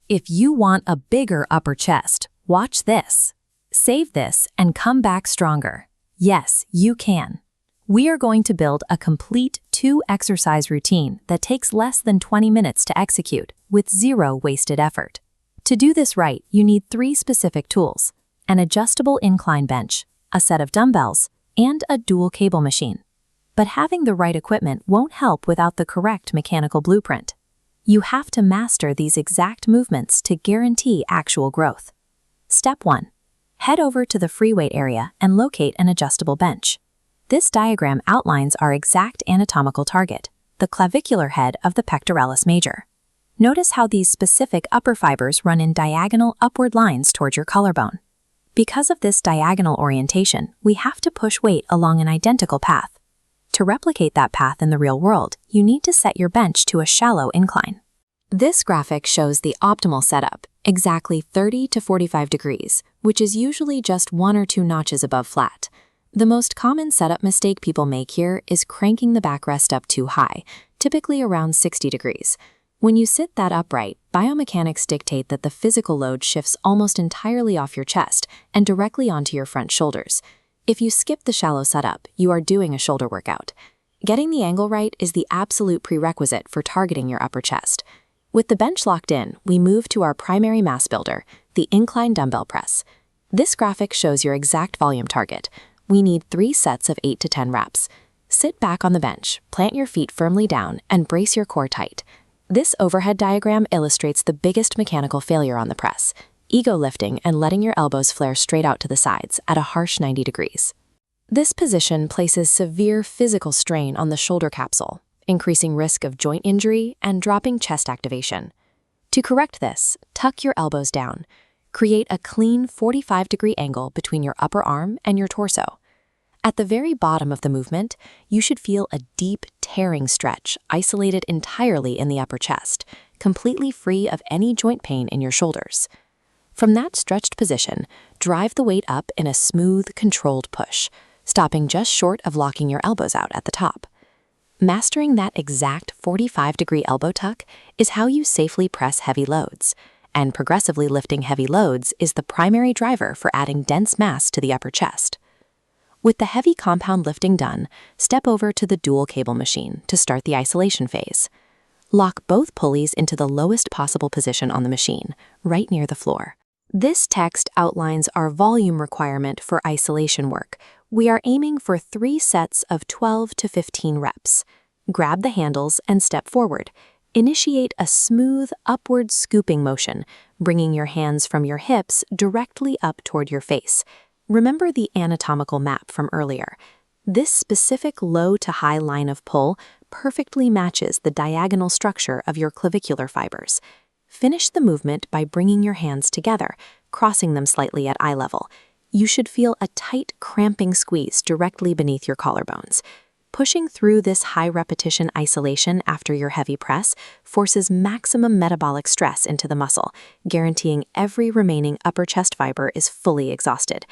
If you want a bigger upper chest, watch this. Save this and come back stronger. Yes, you can. We are going to build a complete 2-exercise routine that takes less than 20 minutes to execute with 0 wasted effort. To do this right, you need 3 specific tools: an adjustable incline bench, a set of dumbbells, and a dual cable machine. But having the right equipment won't help without the correct mechanical blueprint. You have to master these exact movements to guarantee actual growth. Step 1. Head over to the free weight area and locate an adjustable bench. This diagram outlines our exact anatomical target, the clavicular head of the pectoralis major. Notice how these specific upper fibers run in diagonal upward lines toward your collarbone. Because of this diagonal orientation, we have to push weight along an identical path. To replicate that path in the real world, you need to set your bench to a shallow incline. This graphic shows the optimal setup, exactly 30 to 45 degrees, which is usually just 1 or 2 notches above flat. The most common setup mistake people make here is cranking the backrest up too high, typically around 60 degrees. When you sit that upright, biomechanics dictate that the physical load shifts almost entirely off your chest and directly onto your front shoulders. If you skip the shallow setup, you are doing a shoulder workout. Getting the angle right is the absolute prerequisite for targeting your upper chest. With the bench locked in, we move to our primary mass builder, the incline dumbbell press. This graphic shows your exact volume target. We need 3 sets of 8 to 10 reps. Sit back on the bench, plant your feet firmly down, and brace your core tight. This overhead diagram illustrates the biggest mechanical failure on the press: ego lifting and letting your elbows flare straight out to the sides at a harsh 90 degrees. This position places severe physical strain on the shoulder capsule, increasing risk of joint injury and dropping chest activation. To correct this, tuck your elbows down. Create a clean 45-degree angle between your upper arm and your torso. At the very bottom of the movement, you should feel a deep, tearing stretch isolated entirely in the upper chest, completely free of any joint pain in your shoulders. From that stretched position, drive the weight up in a smooth, controlled push, stopping just short of locking your elbows out at the top. Mastering that exact 45-degree elbow tuck is how you safely press heavy loads, and progressively lifting heavy loads is the primary driver for adding dense mass to the upper chest. With the heavy compound lifting done, step over to the dual cable machine to start the isolation phase. Lock both pulleys into the lowest possible position on the machine, right near the floor. This text outlines our volume requirement for isolation work. We are aiming for 3 sets of 12 to 15 reps. Grab the handles and step forward. Initiate a smooth, upward scooping motion, bringing your hands from your hips directly up toward your face. Remember the anatomical map from earlier. This specific low to high line of pull perfectly matches the diagonal structure of your clavicular fibers. Finish the movement by bringing your hands together, crossing them slightly at eye level. You should feel a tight, cramping squeeze directly beneath your collarbones. Pushing through this high-repetition isolation after your heavy press forces maximum metabolic stress into the muscle, guaranteeing every remaining upper chest fiber is fully exhausted.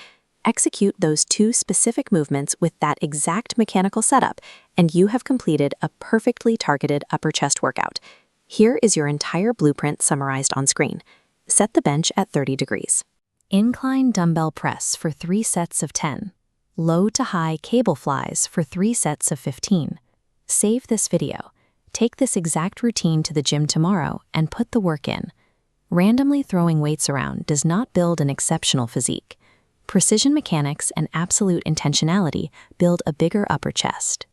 Execute those 2 specific movements with that exact mechanical setup, and you have completed a perfectly targeted upper chest workout. Here is your entire blueprint summarized on screen. Set the bench at 30 degrees. Incline dumbbell press for 3 sets of 10. Low to high cable flies for 3 sets of 15. Save this video. Take this exact routine to the gym tomorrow and put the work in. Randomly throwing weights around does not build an exceptional physique. Precision mechanics and absolute intentionality build a bigger upper chest.